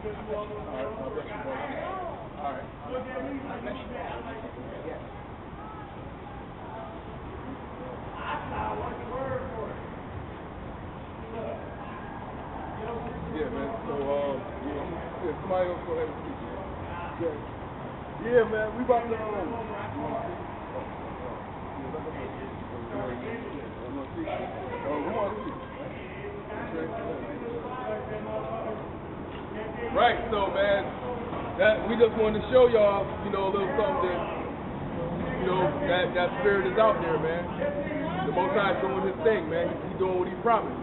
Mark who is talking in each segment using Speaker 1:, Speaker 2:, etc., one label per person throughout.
Speaker 1: Yeah, man. So, yeah, somebody else go ahead and speak. Yeah, man. We about to. Right, so man, that we just wanted to show y'all, a little something that, that spirit is out there, man. The Most High is doing his thing, man. He's doing what he promised.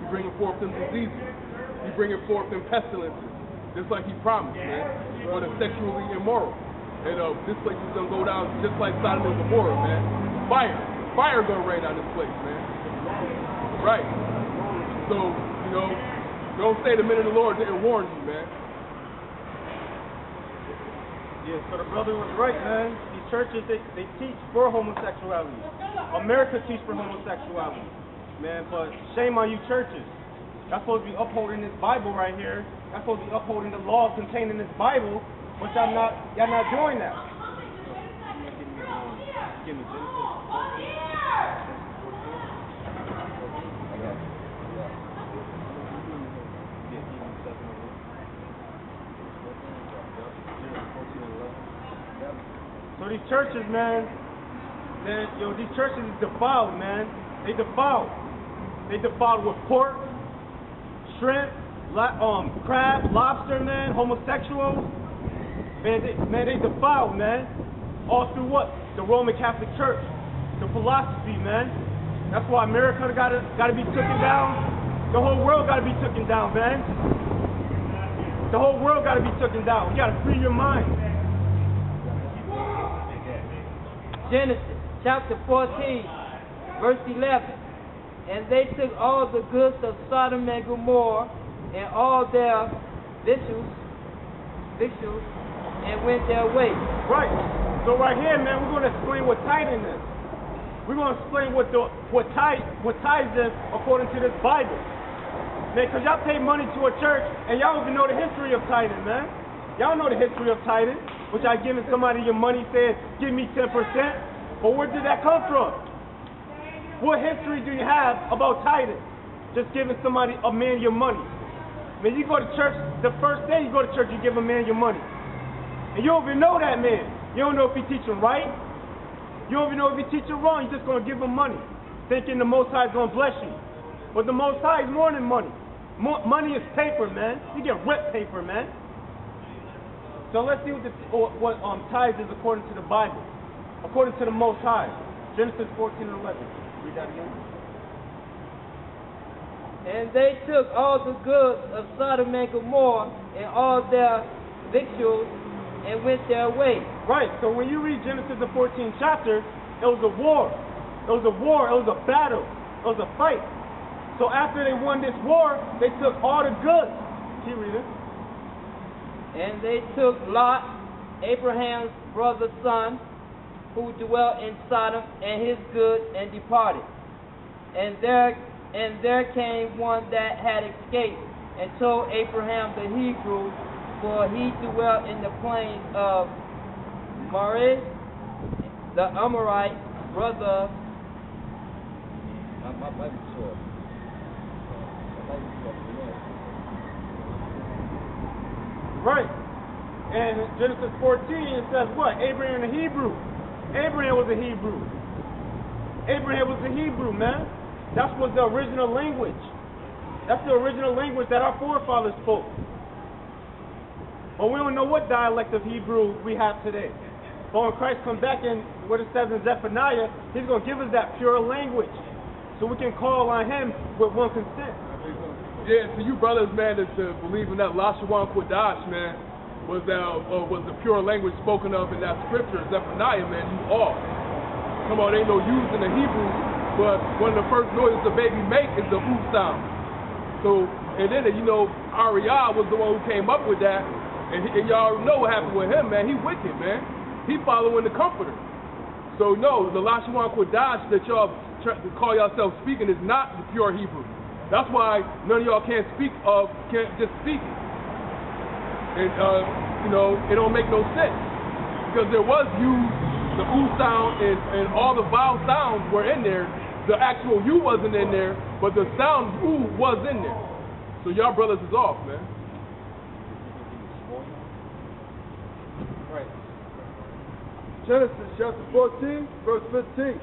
Speaker 1: He's bringing forth them diseases. He's bringing forth them pestilences, just like he promised, man. For the sexually immoral. And this place is gonna go down just like Sodom and Gomorrah, man. Fire gonna rain on this place, man. Right. So, don't say the minute the Lord didn't warn you, man.
Speaker 2: Yeah, so the brother was right, man. These churches, they teach for homosexuality. America teach for homosexuality, man. But shame on you churches. Y'all supposed to be upholding this Bible right here. Y'all supposed to be upholding the laws contained in this Bible, but y'all not doing that. Give me Genesis. So these churches, man, these churches is defiled, man. They defiled. They defiled with pork, shrimp, crab, lobster, man, homosexuals. Man, they defiled, man. All through what? The Roman Catholic Church, the philosophy, man. That's why America gotta be taken down. The whole world gotta be taken down, man. The whole world gotta be taken down. You gotta free your mind.
Speaker 3: Genesis chapter 14, verse 11. And they took all the goods of Sodom and Gomorrah and all their victuals, and went their way.
Speaker 2: Right. So right here, man, we're going to explain what tithing is. We're going to explain what tithes is according to this Bible. Man, because y'all pay money to a church and y'all don't even know the history of tithing, man. Y'all know the history of tithing, which I giving somebody your money, saying, give me 10%. But where did that come from? What history do you have about tithing? Just giving a man your money. Man, you go to church, the first day you go to church, you give a man your money. And you don't even know that man. You don't know if he's teaching right. You don't even know if he's teaching wrong. You're just going to give him money, thinking the Most High is going to bless you. But the Most High is more than money. Money is paper, man. You get wet paper, man. So let's see what tithes is according to the Bible, according to the Most High. Genesis 14 and 11. Read that again.
Speaker 3: And they took all the goods of Sodom and Gomorrah and all their victuals and went their way.
Speaker 2: Right. So when you read Genesis the 14th chapter, it was a war. It was a war. It was a battle. It was a fight. So after they won this war, they took all the goods. Keep reading.
Speaker 3: And they took Lot, Abraham's brother's son, who dwelt in Sodom, and his goods, and departed. And there came one that had escaped, and told Abraham the Hebrew, for he dwelt in the plains of Mamre, the Amorite, brother.
Speaker 2: Right. And in Genesis 14, it says what? Abraham the Hebrew. Abraham was a Hebrew. Abraham was a Hebrew, man. That was the original language. That's the original language that our forefathers spoke. But we don't know what dialect of Hebrew we have today. But when Christ comes back in what it says in Zephaniah, he's going to give us that pure language so we can call on him with one consent.
Speaker 1: Yeah, so you brothers, man, to believe in that Lashawan Kodash, man, was the pure language spoken of in that scripture, Zephaniah, man, you are. Come on, ain't no use in the Hebrew, but one of the first noises the baby make is the ooh sound. So, and then, Ariah was the one who came up with that, and y'all know what happened with him, man. He wicked, man. He following the Comforter. So, no, the Lashawan Kodash that y'all call yourself speaking is not the pure Hebrew. That's why none of y'all can't just speak it. And, it don't make no sense. Because there was the ooh sound and all the vowel sounds were in there. The actual U wasn't in there, but the sound ooh was in there. So y'all brothers is off, man.
Speaker 2: Right.
Speaker 4: Genesis chapter 14, verse 15.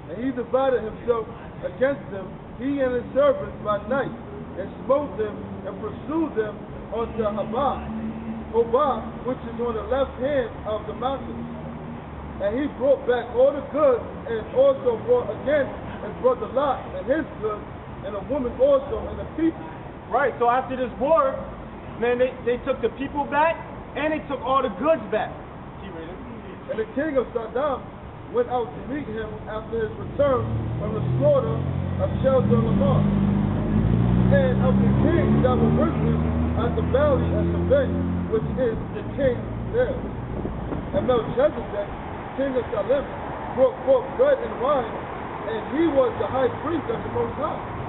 Speaker 4: And he divided himself against them, he and his servants by night, and smote them and pursued them unto Hobah, which is on the left hand of the mountains. And he brought back all the goods, and also brought again his brother Lot and his goods, and a woman also, and the people.
Speaker 2: Right, so after this war, man, they took the people back, and they took all the goods back. Keep reading.
Speaker 4: And the king of Sodom went out to meet him after his return from the slaughter of Chedorlaomer, and of the kings that were with him at the valley of Shaveh, which is the king there. And Melchizedek, king of Salem, brought forth bread and wine, and he was the high priest of the Most High.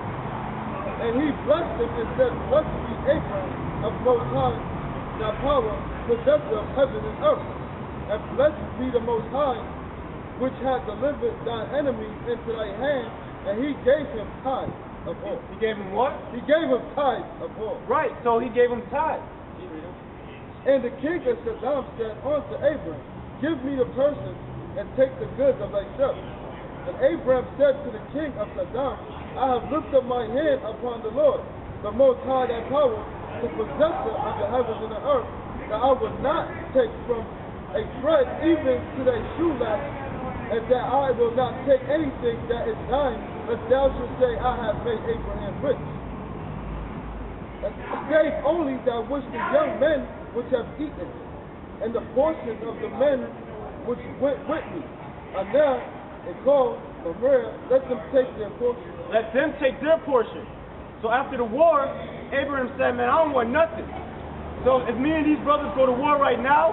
Speaker 4: And he blessed him and said, Blessed be Abram of Most High, thy power, possessor of heaven and earth. And blessed be the Most High, which hath delivered thine enemies into thy hand. And he gave him tithes of all.
Speaker 2: He gave him what?
Speaker 4: He gave him tithes of all.
Speaker 2: Right, so he gave him tithes.
Speaker 4: And the king of Sodom said unto Abram, Give me the person, and take the goods of thyself. And Abram said to the king of Sodom, I have lifted up my hand upon the Lord, the Most High thy power, the possessor of the heavens and the earth, that I will not take from a thread even to thy shoelace, and that I will not take anything that is thine, lest thou shalt say, I have made Abraham rich. And save only that which the young men which have eaten, and the portion of the men which went with me. And now, and call Wherein, let them take their portion.
Speaker 2: Let them take their portion. So after the war, Abraham said, man, I don't want nothing. So if me and these brothers go to war right now,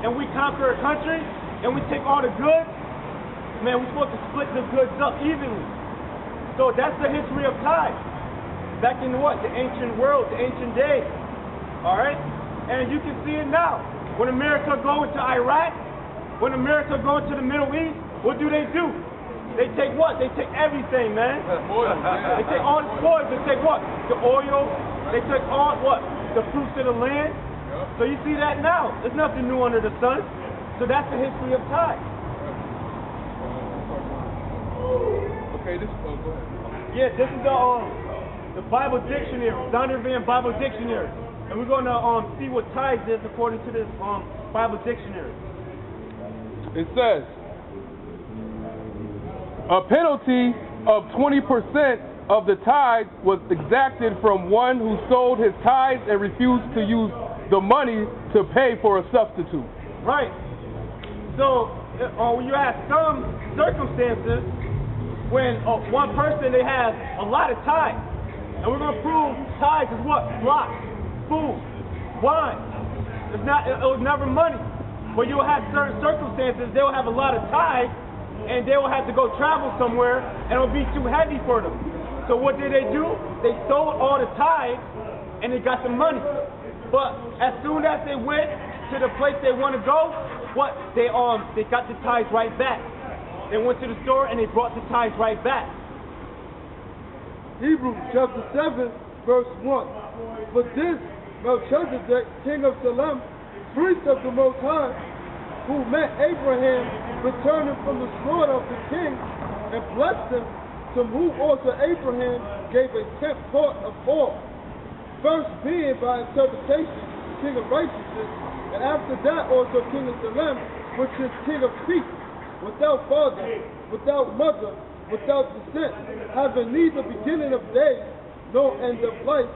Speaker 2: and we conquer a country, and we take all the goods, man, we're supposed to split the goods up evenly. So that's the history of tithes. Back in what? The ancient world, the ancient days. All right? And you can see it now. When America go into Iraq, when America go into the Middle East, what do? They take what? They take everything, man. They take all the spoils. They take what? The oil. They take all what? The fruits of the land. So you see that now. There's nothing new under the sun. So that's the history of tithes.
Speaker 1: Okay, go ahead.
Speaker 2: Yeah, this is the Bible dictionary, Zondervan Bible Dictionary. And we're going to see what tithes is according to this Bible dictionary.
Speaker 1: It says, a penalty of 20% of the tithe was exacted from one who sold his tithes and refused to use the money to pay for a substitute.
Speaker 2: Right. So when you have some circumstances when one person, they have a lot of tithes. And we're going to prove tithes is what? Flocks, food, wine. It was never money. But you'll have certain circumstances, they'll have a lot of tithes, and they will have to go travel somewhere, and it'll be too heavy for them. So what did they do? They sold all the tithes, and they got the money. But as soon as they went to the place they want to go, what? They got the tithes right back. They went to the store, and they brought the tithes right back.
Speaker 4: Hebrews chapter 7, verse 1. But this Melchizedek, king of Salem, priest of the Most High, who met Abraham returning from the slaughter of the king, and blessed him, to whom also Abraham gave a tenth part of all, first being by interpretation king of righteousness, and after that also king of Salem, which is king of peace, without father, without mother, without descent, having neither beginning of days nor end of life,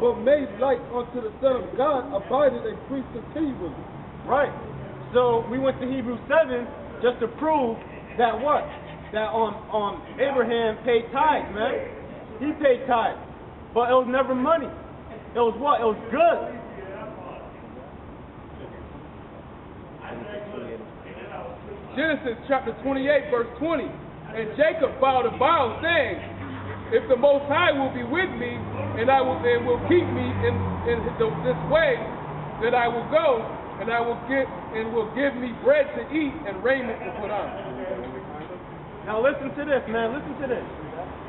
Speaker 4: but made like unto the Son of God, abiding a priest continually.
Speaker 2: Right. So we went to Hebrews 7 just to prove that what? That Abraham paid tithes, man. He paid tithes. But it was never money. It was what? It was good.
Speaker 1: Genesis chapter 28, verse 20. And Jacob vowed a vow, saying, if the Most High will be with me, and will keep me in this way, that I will go, and will give me bread to eat and raiment to put on.
Speaker 2: Now listen to this, man. Listen to this.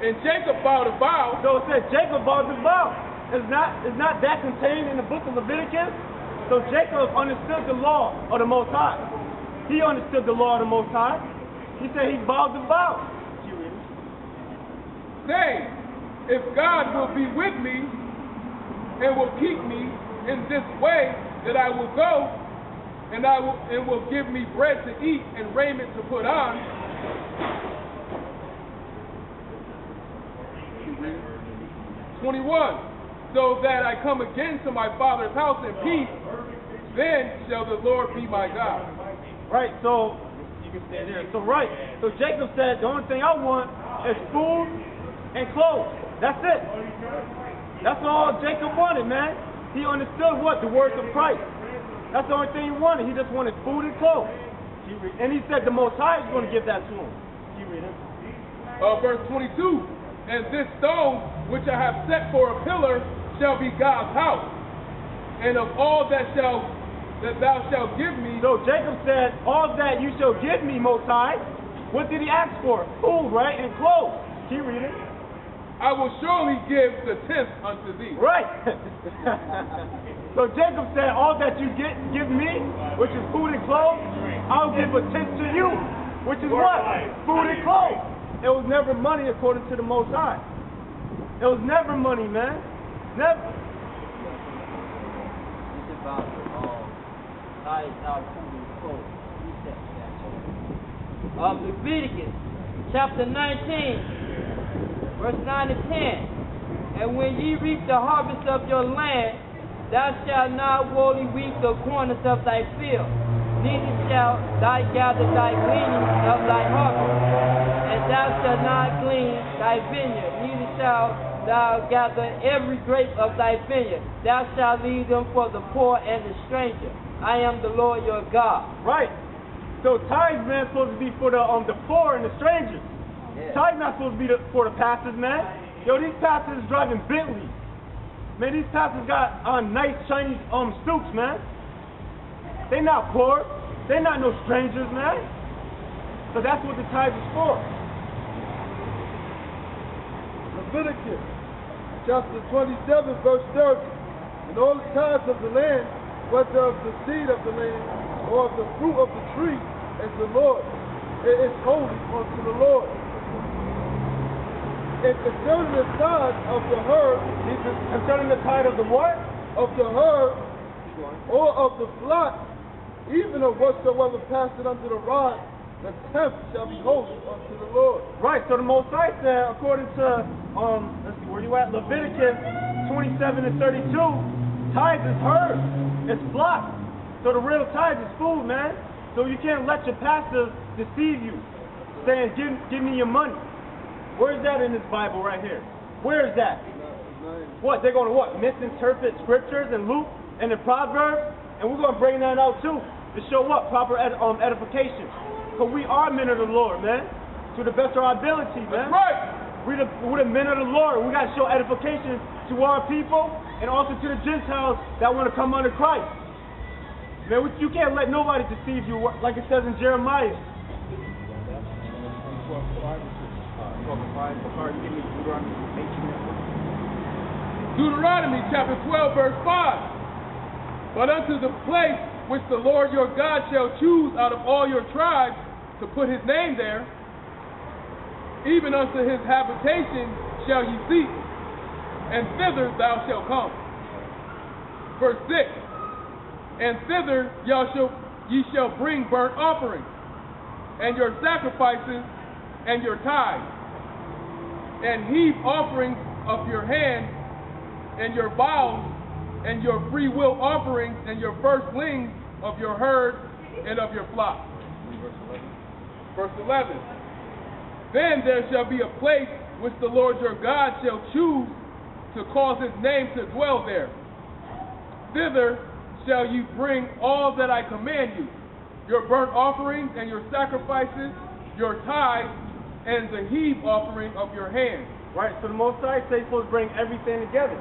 Speaker 1: And Jacob vowed a vow.
Speaker 2: So it said Jacob vowed a vow. Is not that contained in the book of Leviticus? So Jacob understood the law of the Most High. He understood the law of the Most High. He said he vowed a vow.
Speaker 1: Saying, if God will be with me and will keep me in this way, that I will go, and will give me bread to eat and raiment to put on. 21. So that I come again to my father's house in peace, then shall the Lord be my God.
Speaker 2: Right, so you can stay there. So Jacob said, the only thing I want is food and clothes. That's it. That's all Jacob wanted, man. He understood what? The words of Christ. That's the only thing he wanted. He just wanted food and clothes. And he said the Most High is going to give that to him. You read it.
Speaker 1: Verse 22. And this stone which I have set for a pillar shall be God's house. And of all that thou shalt give me.
Speaker 2: So Jacob said, all that you shall give me, Most High. What did he ask for? Food, right? And clothes. Can you read it?
Speaker 1: I will surely give the tenth unto thee.
Speaker 2: Right. So Jacob said, all that you give me, which is food and clothes, I'll give a tenth to you, which is what? Food and clothes. It was never money according to the Most High. It was never money, man. Never.
Speaker 3: It's about tithes out food and clothes. Leviticus chapter 19. Verse 9 and 10. And when ye reap the harvest of your land, thou shalt not wholly reap the corners of thy field, neither shalt thou gather thy gleaning of thy harvest. And thou shalt not glean thy vineyard, neither shalt thou gather every grape of thy vineyard. Thou shalt leave them for the poor and the stranger. I am the Lord your God.
Speaker 2: Right. So tithes, man, supposed to be for the poor and the strangers. Yeah. Tithes not supposed to be for the pastors, man. Yo, these pastors driving Bentleys. Man, these pastors got nice Chinese suits, man. They not poor. They not no strangers, man. So that's what the tithes is for.
Speaker 4: Leviticus chapter 27, verse 30. And all the tithes of the land, whether of the seed of the land or of the fruit of the tree, is the Lord. It is holy unto the Lord. And concerning the tithe of the herd,
Speaker 2: concerning the tithe of the what?
Speaker 4: Of the herd, or of the flock, even of whatsoever passeth under the rod, the tenth shall be holy unto the Lord.
Speaker 2: Right, so the Most High said, according to, let's see, where you at? Leviticus 27 and 32, tithe is herd, it's flock. So the real tithe is food, man. So you can't let your pastors deceive you, saying, give me your money. Where's that in this Bible right here? Where is that? What, they're going to what? Misinterpret scriptures and Luke and the Proverbs? And we're going to bring that out too, to show what? Proper edification. Because we are men of the Lord, man. To the best of our ability, man.
Speaker 1: That's right.
Speaker 2: We're the men of the Lord. We got to show edification to our people and also to the Gentiles that want to come under Christ. Man, you can't let nobody deceive you, like it says in Jeremiah.
Speaker 1: Deuteronomy chapter 12, verse 5. But unto the place which the Lord your God shall choose out of all your tribes to put his name there, even unto his habitation shall ye seek, and thither thou shalt come. Verse 6. And thither ye shall bring burnt offerings, and your sacrifices, and your tithes, and heave offerings of your hand, and your vows, and your free will offerings, and your firstlings of your herd and of your flock. Verse 11. Then there shall be a place which the Lord your God shall choose to cause his name to dwell there. Thither shall you bring all that I command you, your burnt offerings and your sacrifices, your tithes, and the heave offering of your hand.
Speaker 2: Right, so the Most High says you're supposed to bring everything together.